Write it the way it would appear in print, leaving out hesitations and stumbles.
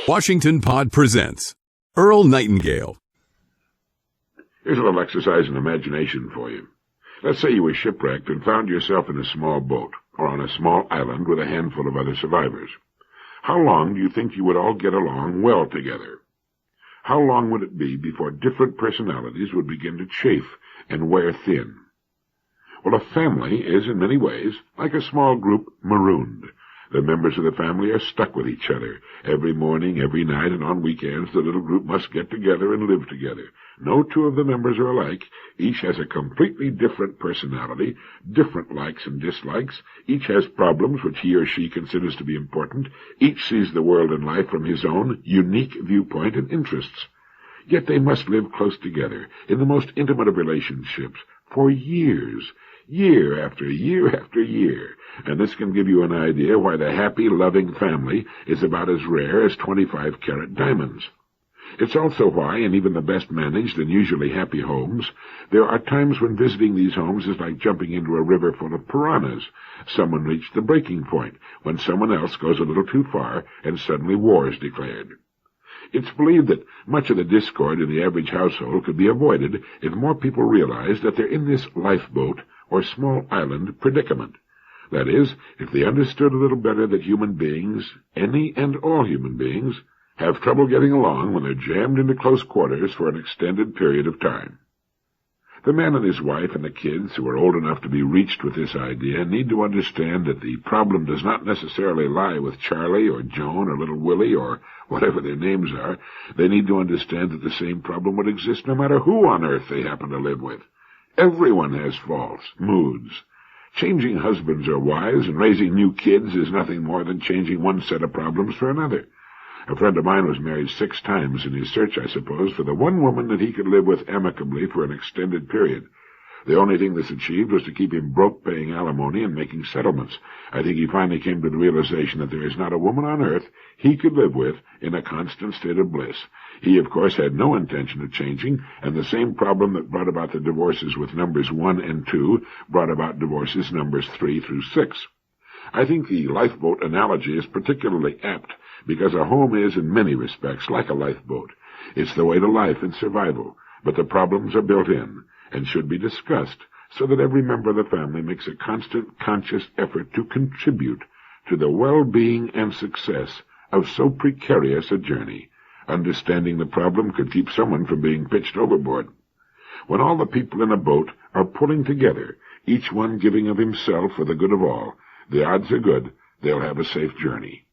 Washington Pod presents Earl Nightingale. Here's a little exercise in imagination for you. Let's say you were shipwrecked and found yourself in a small boat, or on a small island with a handful of other survivors. How long do you think you would all get along well together? How long would it be before different personalities would begin to chafe and wear thin? Well, a family is, in many ways, like a small group marooned. The members of the family are stuck with each other. Every morning, every night, and on weekends, the little group must get together and live together. No two of the members are alike. Each has a completely different personality, different likes and dislikes. Each has problems which he or she considers to be important. Each sees the world and life from his own unique viewpoint and interests. Yet they must live close together, in the most intimate of relationships, for years. Year after year after year, and this can give you an idea why the happy, loving family is about as rare as 25-carat diamonds. It's also why, in even the best managed and usually happy homes, there are times when visiting these homes is like jumping into a river full of piranhas. Someone reached the breaking point, when someone else goes a little too far, and suddenly war is declared. It's believed that much of the discord in the average household could be avoided if more people realized that they're in this lifeboat, or small island, predicament. That is, if they understood a little better that human beings, any and all human beings, have trouble getting along when they're jammed into close quarters for an extended period of time. The man and his wife and the kids, who are old enough to be reached with this idea, need to understand that the problem does not necessarily lie with Charlie or Joan or little Willie or whatever their names are. They need to understand that the same problem would exist no matter who on earth they happen to live with. Everyone has faults, moods. Changing husbands or wives and raising new kids is nothing more than changing one set of problems for another. A friend of mine was married 6 times in his search, I suppose, for the one woman that he could live with amicably for an extended period. The only thing this achieved was to keep him broke paying alimony and making settlements. I think he finally came to the realization that there is not a woman on earth he could live with in a constant state of bliss. He, of course, had no intention of changing, and the same problem that brought about the divorces with numbers 1 and 2 brought about divorces numbers 3 through 6. I think the lifeboat analogy is particularly apt, because a home is, in many respects, like a lifeboat. It's the way to life and survival, but the problems are built in, and should be discussed, so that every member of the family makes a constant, conscious effort to contribute to the well-being and success of so precarious a journey. Understanding the problem could keep someone from being pitched overboard. When all the people in a boat are pulling together, each one giving of himself for the good of all, the odds are good they'll have a safe journey.